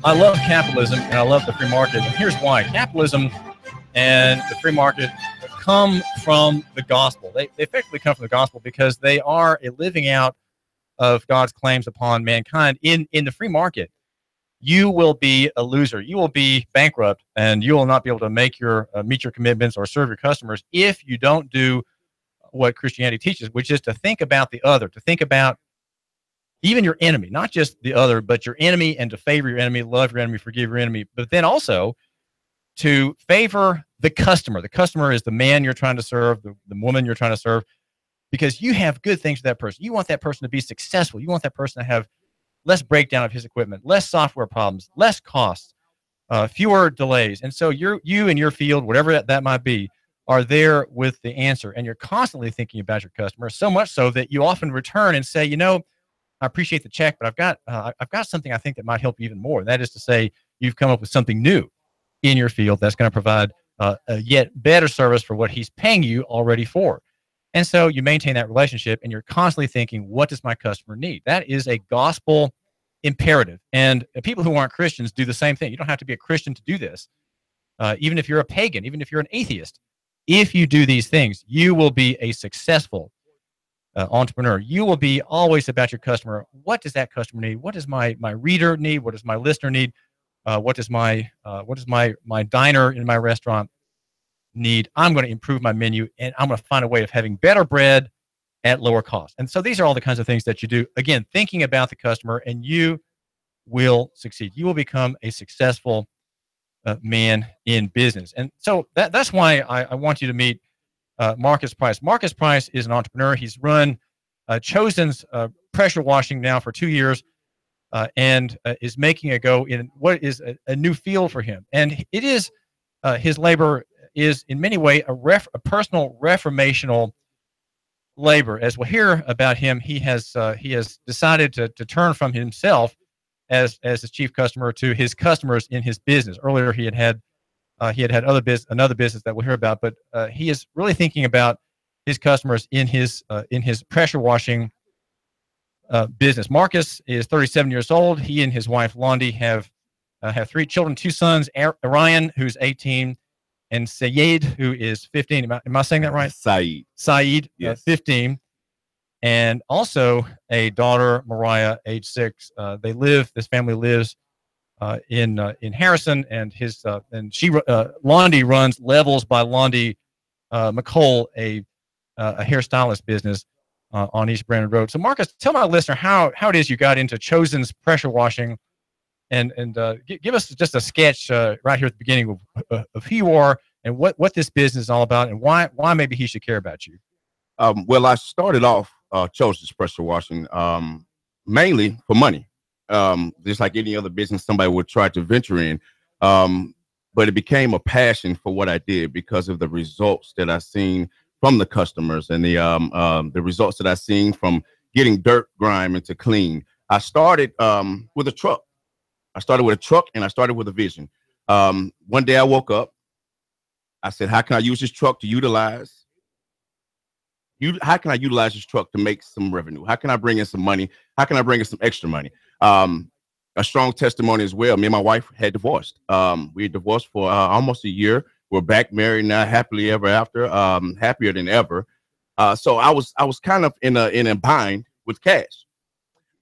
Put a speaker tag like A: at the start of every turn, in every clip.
A: I love capitalism and I love the free market. And here's why. Capitalism and the free market come from the gospel. They effectively come from the gospel because they are a living out of God's claims upon mankind. In the free market, you will be a loser. You will be bankrupt, and you will not be able to make your meet your commitments or serve your customers if you don't do what Christianity teaches, which is to think about the other, to think about even your enemy, not just the other, but your enemy, and to favor your enemy, love your enemy, forgive your enemy, but then also to favor the customer. The customer is the man you're trying to serve, the woman you're trying to serve, because you have good things for that person. You want that person to be successful. You want that person to have less breakdown of his equipment, less software problems, less costs, fewer delays. And so you in your field, whatever that might be, are there with the answer. And you're constantly thinking about your customer, so much so that you often return and say, I appreciate the check, but I've got something I think that might help you even more. And that is to say, you've come up with something new in your field that's going to provide a yet better service for what he's paying you already for. And so you maintain that relationship, and you're constantly thinking, what does my customer need? That is a gospel imperative. And people who aren't Christians do the same thing. You don't have to be a Christian to do this. Even if you're a pagan, even if you're an atheist, if you do these things, you will be a successful entrepreneur. You will be always about your customer. What does that customer need? What does my reader need? What does my listener need? What does my diner in my restaurant need? I'm going to improve my menu, and I'm going to find a way of having better bread at lower cost. And so these are all the kinds of things that you do. Again, thinking about the customer, and you will succeed. You will become a successful man in business. And so that's why I want you to meet Marcus Price. Marcus Price is an entrepreneur. He's run Chosen's pressure washing now for 2 years, and is making a go in what is a new field for him. And it is his labor is in many ways a personal reformational labor. As we'll hear about him, he has decided to turn from himself as his chief customer to his customers in his business. Earlier, he had another business that we'll hear about, but he is really thinking about his customers in his pressure washing business. Marcus is 37 years old. He and his wife Londi have 3 children, 2 sons: Orion, who's 18, and Sayed, who is 15. Am I saying that right? Saeed, yes. 15, and also a daughter, Mariah, age 6. This family lives in Harrison, and Londi runs Levels by Londi McCole, a hairstylist business on East Brandon Road. So, Marcus, tell my listener how it is you got into Chosen's pressure washing, and give us just a sketch right here at the beginning of who you are and what this business is all about, and why maybe he should care about you.
B: Well, I started off Chosen's pressure washing mainly for money. Just like any other business somebody would try to venture in. But it became a passion for what I did because of the results that I seen from the customers, and the results that I seen from getting dirt, grime into clean. I started with a truck. And I started with a vision. One day I woke up. I said, how can I use this truck to utilize? How can I utilize this truck to make some revenue? How can I bring in some money? How can I bring in some extra money? A strong testimony as well. Me and my wife had divorced. We had divorced for almost a year. We're back married now, happily ever after, happier than ever. So I was kind of in a bind with cash.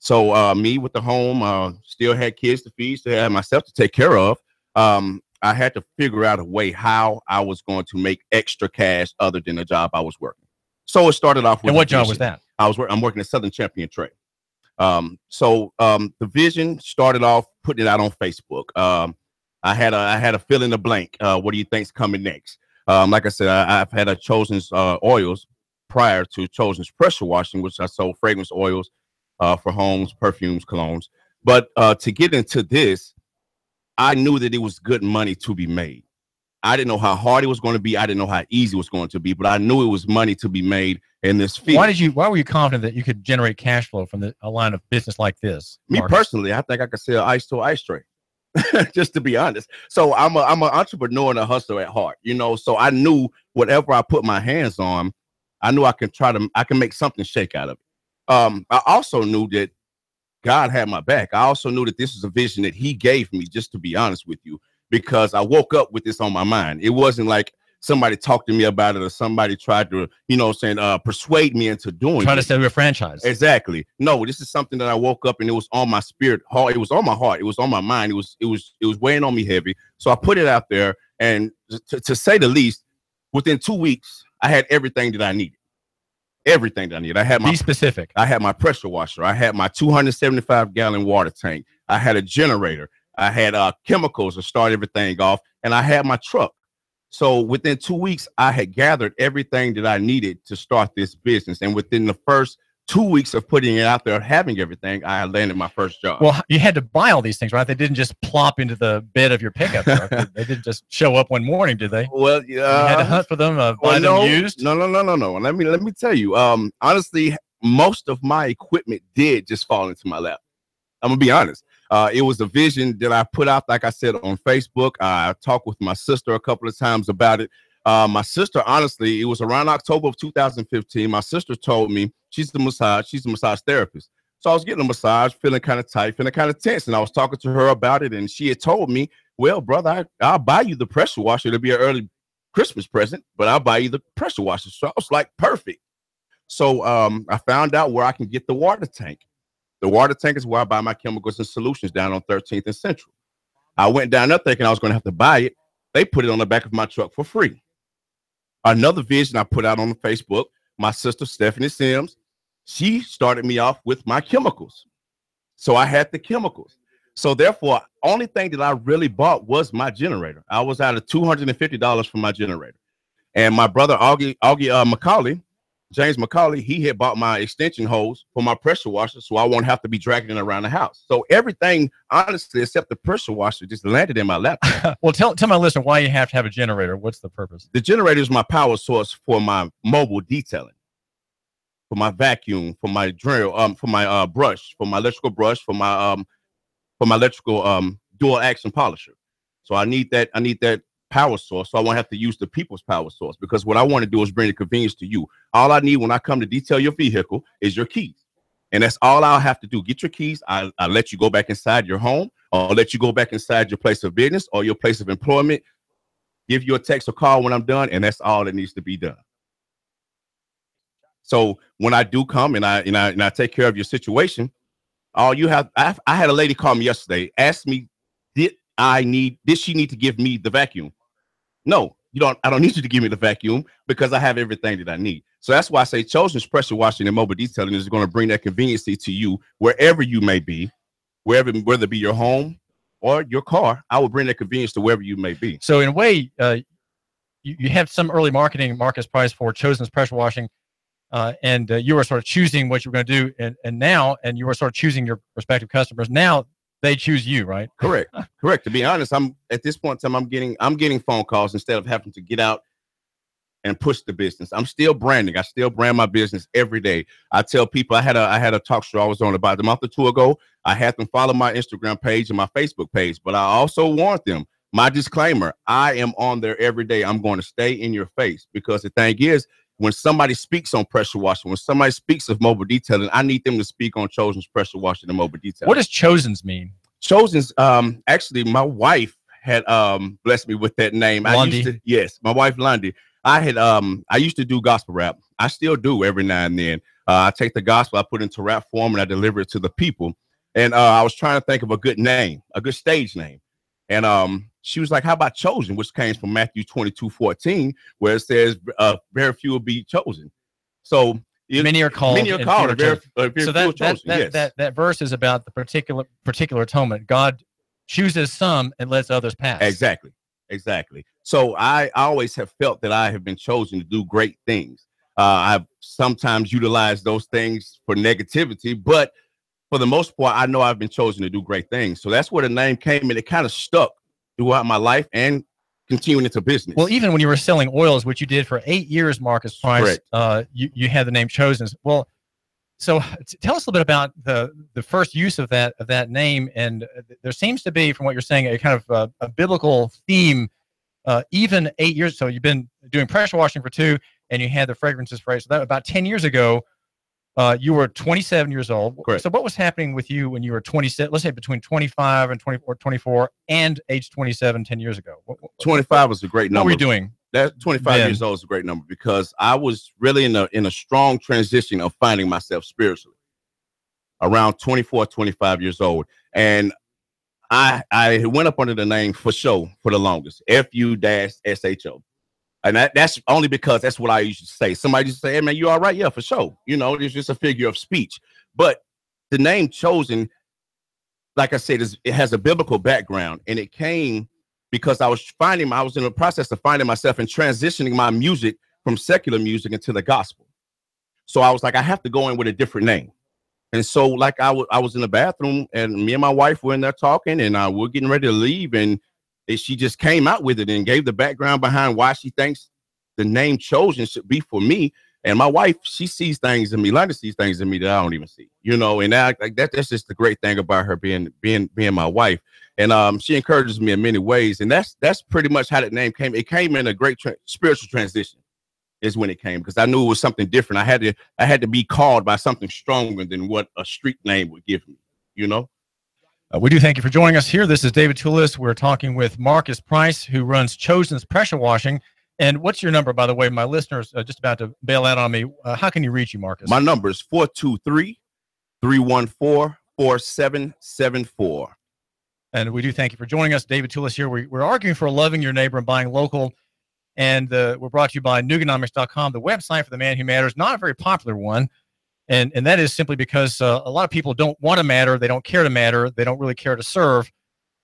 B: So me with the home, still had kids to feed, still had myself to take care of. I had to figure out a way how I was going to make extra cash other than the job I was working. So it started off with.
A: And what job was that?
B: I'm working at Southern Champion Trade. So the vision started off putting it out on Facebook. I had a fill in the blank. What do you think's coming next? Like I said, I've had a Chosen's oils prior to Chosen's pressure washing, which I sold fragrance oils for homes, perfumes, colognes. But to get into this, I knew that it was good money to be made. I didn't know how hard it was going to be. I didn't know how easy it was going to be, but I knew it was money to be made in this field.
A: Why were you confident that you could generate cash flow from a line of business like this?
B: Me personally, I think I could sell ice to ice tray, just to be honest. So I'm an entrepreneur and a hustler at heart, so I knew whatever I put my hands on, I knew I can make something shake out of it. I also knew that God had my back. I also knew that this is a vision that he gave me, just to be honest with you, because I woke up with this on my mind. It wasn't like somebody talked to me about it or somebody tried to, persuade me into doing it.
A: Trying to sell you a franchise.
B: Exactly. No, this is something that I woke up and it was on my spirit. It was on my heart. It was on my mind. It was weighing on me heavy. So I put it out there, and to say the least, within 2 weeks, I had everything that I needed. Everything that I needed. I had
A: Be specific.
B: I had my pressure washer. I had my 275-gallon water tank. I had a generator. I had chemicals to start everything off, and I had my truck. So within 2 weeks, I had gathered everything that I needed to start this business. And within the first 2 weeks of putting it out there, having everything, I had landed my first job.
A: Well, you had to buy all these things, right? They didn't just plop into the bed of your pickup truck. They didn't just show up one morning, did they?
B: Well,
A: you had to hunt for them, buy them used?
B: No. Let me tell you. Honestly, most of my equipment did just fall into my lap. I'm gonna be honest. It was a vision that I put out, like I said, on Facebook. I talked with my sister a couple of times about it. My sister, honestly, it was around October of 2015. My sister told me she's a massage therapist. So I was getting a massage, feeling kind of tight, feeling kind of tense. And I was talking to her about it. And she had told me, well, brother, I'll buy you the pressure washer. It'll be an early Christmas present, but I'll buy you the pressure washer. So I was like, perfect. So I found out where I can get the water tank. The water tank is where I buy my chemicals and solutions down on 13th and Central. I went down there thinking I was going to have to buy it. They put it on the back of my truck for free. Another vision I put out on Facebook, my sister, Stephanie Sims, she started me off with my chemicals. So I had the chemicals. So therefore, only thing that I really bought was my generator. I was out of $250 for my generator. And my brother, James McCauley, he had bought my extension hose for my pressure washer, so I won't have to be dragging it around the house. So everything, honestly, except the pressure washer, just landed in my lap.
A: Well, tell my listener why you have to have a generator. What's the purpose?
B: The generator is my power source for my mobile detailing, for my vacuum, for my drill, for my brush, for my electrical brush, for my electrical dual action polisher. So I need that power source, so I won't have to use the people's power source, because what I want to do is bring the convenience to you. All I need when I come to detail your vehicle is your keys, and that's all I'll have to do. Get your keys. I'll let you go back inside your home, or let you go back inside your place of business or your place of employment. Give you a text or call when I'm done, and that's all that needs to be done. So when I do come and I take care of your situation, all you have, I had a lady call me yesterday, asked me, did she need to give me the vacuum? No, I don't need you to give me the vacuum, because I have everything that I need. So that's why I say Chosen's pressure washing and mobile detailing is going to bring that conveniency to you wherever you may be, whether it be your home or your car. I will bring that convenience to wherever you may be.
A: So in a way, you have some early marketing, Marcus Price, for Chosen's pressure washing, and you were sort of choosing what you were going to do, and you were sort of choosing your prospective customers. Now they choose you, right?
B: Correct. To be honest, I'm at this point in time, I'm getting phone calls instead of having to get out and push the business. I'm still branding. I still brand my business every day. I tell people, I had a talk show I was on about a month or two ago. I had them follow my Instagram page and my Facebook page, but I also warned them, my disclaimer, I am on there every day. I'm going to stay in your face, because the thing is, when somebody speaks on pressure washing, when somebody speaks of mobile detailing, I need them to speak on Chosen's pressure washing and mobile detailing.
A: What does Chosen's mean?
B: Chosen's, actually, my wife had blessed me with that name. Yes, my wife Lundy. I used to do gospel rap. I still do every now and then. I take the gospel, I put it into rap form, and I deliver it to the people. And I was trying to think of a good name, a good stage name. And she was like, how about Chosen, which came from Matthew 22:14, where it says, very few will be chosen. So
A: many are called.
B: Very
A: so that verse is about the particular atonement. God chooses some and lets others pass.
B: Exactly. So I always have felt that I have been chosen to do great things. I've sometimes utilized those things for negativity, but for the most part, I know I've been chosen to do great things. So that's where the name came, and it kind of stuck throughout my life and continuing into business.
A: Well, even when you were selling oils, which you did for 8 years, Marcus Price, you had the name Chosen. Well, so tell us a little bit about the first use of that name. And there seems to be, from what you're saying, a kind of a biblical theme. Even 8 years, so you've been doing pressure washing for 2, and you had the fragrances for 8. So that about 10 years ago, You were 27 years old.
B: Correct.
A: So what was happening with you when you were 27, let's say between 25 and 24 and age 27, 10 years ago?
B: 25 was a great number.
A: What were you doing?
B: That 25 years old is a great number because I was really in a strong transition of finding myself spiritually around 24, 25 years old. And I went up under the name For Show for the longest, FU-SHO. And that's only because that's what I used to say. Somebody used to say, hey, man, you all right? Yeah, for sure. You know, it's just a figure of speech. But the name chosen, like I said, it has a biblical background. And it came because I was in the process of finding myself and transitioning my music from secular music into the gospel. So I was like, I have to go in with a different name. And so like I was in the bathroom and me and my wife were in there talking and we're getting ready to leave. And she just came out with it and gave the background behind why she thinks the name chosen should be for me. And my wife, she sees things in me, London sees things in me that I don't even see, you know, and that's just the great thing about her being my wife. And she encourages me in many ways. And that's pretty much how that name came. It came in a great spiritual transition is when it came, because I knew it was something different. I had to be called by something stronger than what a street name would give me, you know?
A: We do thank you for joining us here. This is David Tulis. We're talking with Marcus Price, who runs Chosen's Pressure Washing. And what's your number, by the way? My listeners are just about to bail out on me. How can you reach you, Marcus?
B: My number is 423-314-4774.
A: And we do thank you for joining us. David Tulis here. We're arguing for loving your neighbor and buying local. And we're brought to you by Nooganomics.com, the website for the man who matters. Not a very popular one. And that is simply because a lot of people don't want to matter. They don't care to matter. They don't really care to serve.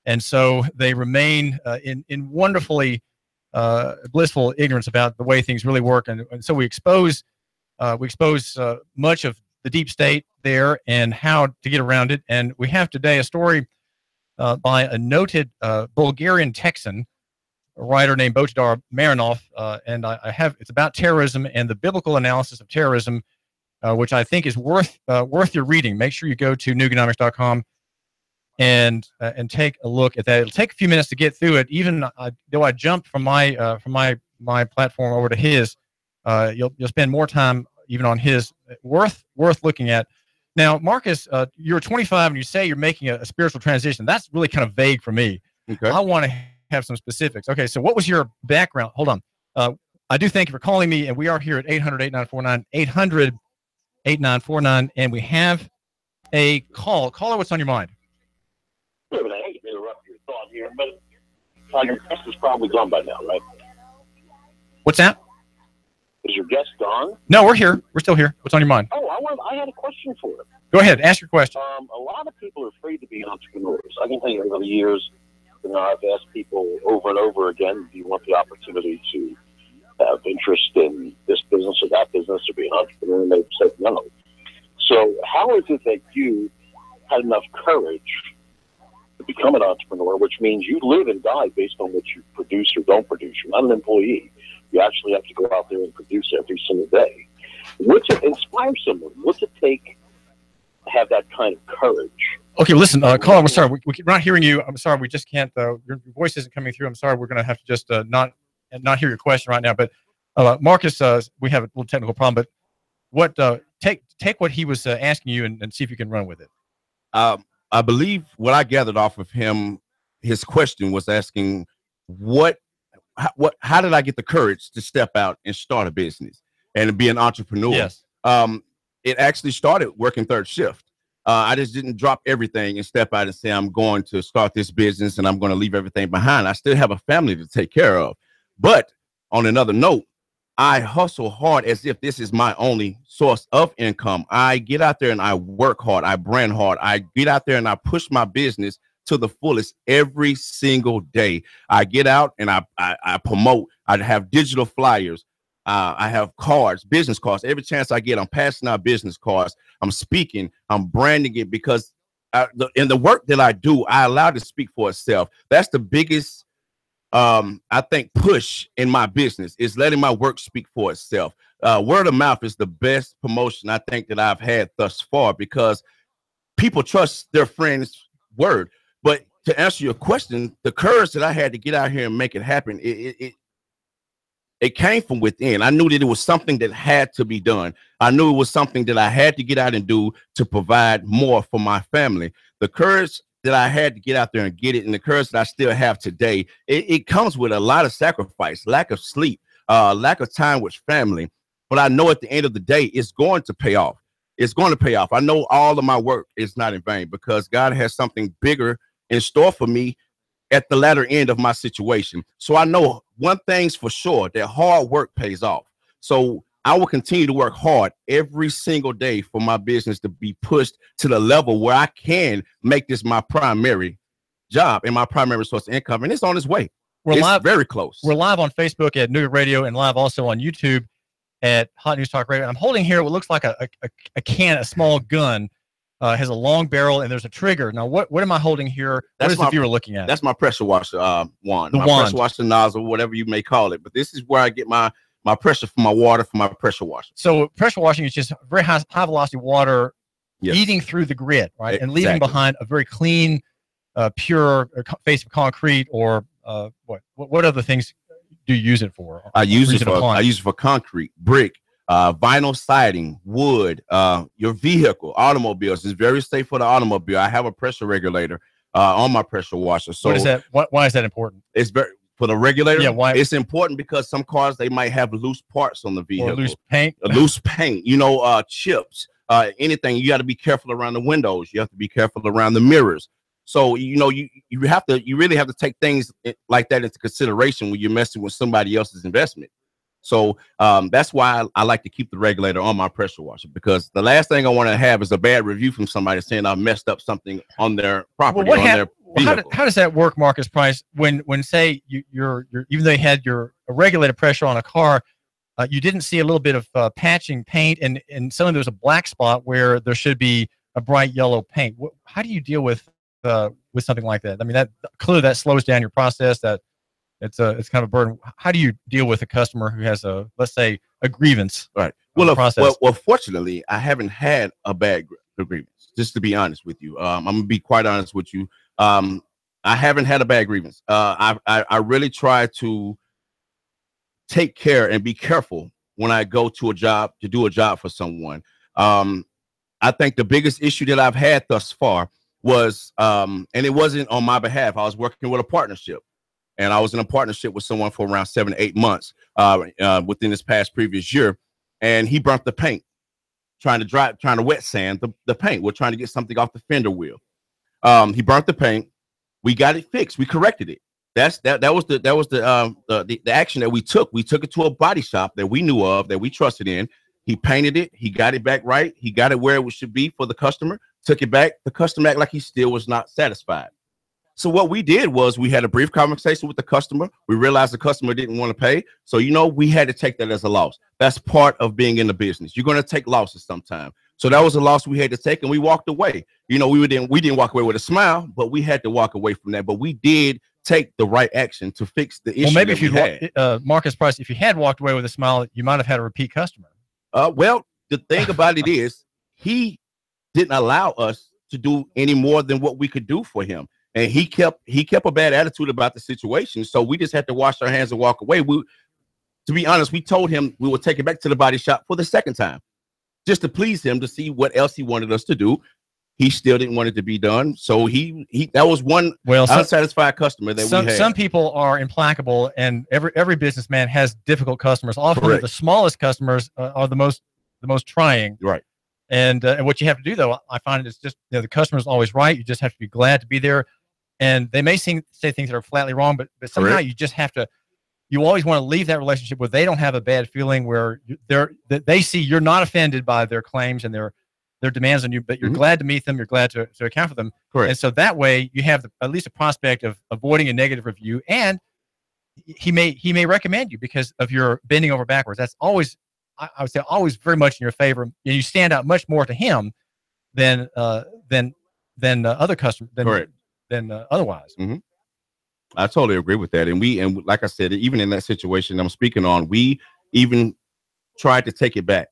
A: And so they remain in wonderfully blissful ignorance about the way things really work. And so we expose much of the deep state there and how to get around it. And we have today a story by a noted Bulgarian Texan, a writer named Bojidar Marinov. And it's about terrorism and the biblical analysis of terrorism, which I think is worth your reading. Make sure you go to Nooganomics.com and take a look at that. It'll take a few minutes to get through it. Even though I jumped from my platform over to his, you'll spend more time even on his. Worth looking at. Now, Marcus, you're 25 and you say you're making a spiritual transition. That's really kind of vague for me.
B: Okay.
A: I want to have some specifics. Okay, so what was your background? Hold on. I do thank you for calling me, and we are here at 800-8949, 800-8949, and we have a call. Caller, what's on your mind?
C: I hate to interrupt your thought here, but your guest is probably gone by now, right?
A: What's that?
C: Is your guest gone?
A: No, we're here. We're still here. What's on your mind?
C: Oh, I had a question for him.
A: Go ahead. Ask your question.
C: A lot of people are afraid to be entrepreneurs. I can tell you over the years, I've asked people over and over again, do you want the opportunity to have interest in this business or that business or be an entrepreneur? And they've said no. So how is it that you had enough courage to become an entrepreneur, which means you live and die based on what you produce or don't produce? You're not an employee. You actually have to go out there and produce every single day. What's it inspire someone? What's it take to have that kind of courage?
A: Okay, listen, Colin, we're sorry. We're not hearing you. I'm sorry. We just can't. Your voice isn't coming through. I'm sorry. We're going to have to just not hear your question right now. But Marcus, we have a little technical problem. But take what he was asking you and see if you can run with it.
B: I believe what I gathered off of him, his question was asking how did I get the courage to step out and start a business and be an entrepreneur?
A: Yes.
B: It actually started working third shift. I just didn't drop everything and step out and say, I'm going to start this business and I'm going to leave everything behind. I still have a family to take care of. But on another note, I hustle hard as if this is my only source of income. I get out there and I work hard. I brand hard. I get out there and I push my business to the fullest every single day. I get out and I promote. I have digital flyers. I have cards, business cards. Every chance I get, I'm passing out business cards. I'm speaking. I'm branding it because in the work that I do, I allow it to speak for itself. That's the biggest, I think, push in my business is letting my work speak for itself. Word of mouth is the best promotion I think that I've had thus far because people trust their friends' word. But to answer your question, the courage that I had to get out here and make it happen, It came from within. I knew that it was something that had to be done. I knew it was something that I had to get out and do to provide more for my family. The courage that I had to get out there and get it, and the courage that I still have today, it comes with a lot of sacrifice, lack of sleep, lack of time with family. But I know at the end of the day, it's going to pay off. It's going to pay off. I know all of my work is not in vain because God has something bigger in store for me at the latter end of my situation. So I know one thing's for sure, that hard work pays off. So I will continue to work hard every single day for my business to be pushed to the level where I can make this my primary job and my primary source of income. And it's on its way. It's live, very close.
A: We're live on Facebook at Nooga Radio and live also on YouTube at Hot News Talk Radio. I'm holding here what looks like a can, a small gun. Has a long barrel and there's a trigger. Now, what am I holding here? What is the viewer looking at?
B: That's my pressure washer wand.
A: The
B: my
A: wand.
B: Pressure washer nozzle, whatever you may call it. But this is where I get my pressure for my water, for my pressure washer.
A: So pressure washing is just very high velocity water eating through the grit, right? And leaving behind a very clean, pure face of concrete or what other things do you use it for?
B: I use it for concrete, brick, vinyl siding, wood, your vehicle, automobiles. It's very safe for the automobile. I have a pressure regulator on my pressure washer. So
A: what is that? Why is that important?
B: It's very for the regulator.
A: Yeah, why?
B: It's important because some cars, they might have loose parts on the vehicle,
A: or loose paint,
B: chips, anything. You got to be careful around the windows. You have to be careful around the mirrors. So you really have to take things like that into consideration when you're messing with somebody else's investment. So that's why I like to keep the regulator on my pressure washer, because the last thing I want to have is a bad review from somebody saying I messed up something on their property, on their vehicle.
A: How does that work, Marcus Price? When say you're even though you had your regulated pressure on a car, you didn't see a little bit of patching paint, and suddenly there's a black spot where there should be a bright yellow paint. How do you deal with something like that? I mean, that clearly that slows down your process. That it's kind of a burden. How do you deal with a customer who has let's say a grievance?
B: Right. Well, fortunately, I haven't had a bad grievance. Just to be honest with you, I'm gonna be quite honest with you. I haven't had a bad grievance. I really try to take care and be careful when I go to a job to do a job for someone. I think the biggest issue that I've had thus far was, and it wasn't on my behalf. I was working with a partnership. And I was in a partnership with someone for around 7 to 8 months within this previous year. And he burnt the paint, trying to wet sand the paint. We're trying to get something off the fender wheel. He burnt the paint. We got it fixed. We corrected it. That was the action that we took. We took it to a body shop that we knew of, that we trusted in. He painted it. He got it back right. He got it where it should be for the customer. Took it back. The customer acted like he still was not satisfied. So what we did was we had a brief conversation with the customer. We realized the customer didn't want to pay. So, we had to take that as a loss. That's part of being in the business. You're going to take losses sometime. So that was a loss we had to take, and we walked away. We didn't walk away with a smile, but we had to walk away from that. But we did take the right action to fix the issue.
A: Well, maybe if you Marcus Price, if you had walked away with a smile, you might have had a repeat customer.
B: Well, the thing about it is he didn't allow us to do any more than what we could do for him. And he kept a bad attitude about the situation. So we just had to wash our hands and walk away. To be honest, we told him we would take it back to the body shop for the second time, just to please him, to see what else he wanted us to do. He still didn't want it to be done. So that was one unsatisfied customer that we had.
A: Some people are implacable, and every businessman has difficult customers. Often the smallest customers are the most trying.
B: Right.
A: And what you have to do, though, I find it's just the customer's always right. You just have to be glad to be there. And they may say things that are flatly wrong, but somehow you just have to. You always want to leave that relationship where they don't have a bad feeling, where they see you're not offended by their claims and their demands on you, but you're glad to meet them. You're glad to account for them.
B: Correct.
A: And so that way you have at least a prospect of avoiding a negative review, and he may recommend you because of your bending over backwards. That's always, I would say, always very much in your favor, and you stand out much more to him than other customers than otherwise.
B: Mm-hmm. I totally agree with that. And like I said, even in that situation I'm speaking on, we even tried to take it back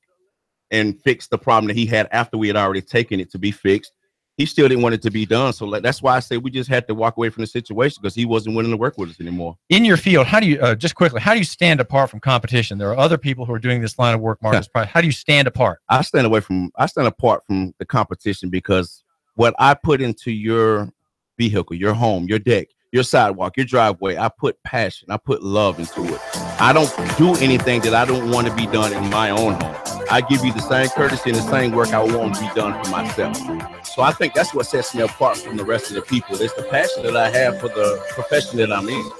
B: and fix the problem that he had after we had already taken it to be fixed. he still didn't want it to be done. So that's why I say we just had to walk away from the situation because he wasn't willing to work with us anymore.
A: In your field, how do you, just quickly, how do you stand apart from competition? There are other people who are doing this line of work, Marcus Price. How do you stand apart?
B: I stand apart from the competition because what I put into your vehicle, your home, your deck, your sidewalk, your driveway, I put passion, I put love into it. I don't do anything that I don't want to be done in my own home. I give you the same courtesy and the same work I want to be done for myself. So I think that's what sets me apart from the rest of the people. It's the passion that I have for the profession that I'm in.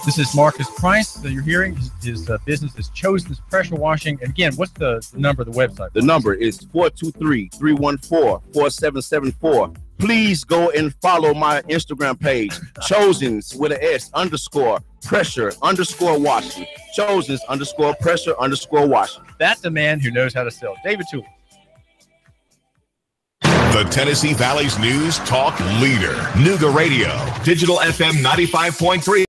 A: This is Marcus Price that you're hearing. His business is Chosen's Pressure Washing. And again, what's the number of the website?
B: The number is 423-314-4774. Please go and follow my Instagram page, Chosen's with an S _pressure _washing. Chosen's _pressure _washing.
A: That's a man who knows how to sell. David Tulis.
D: The Tennessee Valley's news talk leader, Nooga Radio, Digital FM 95.3.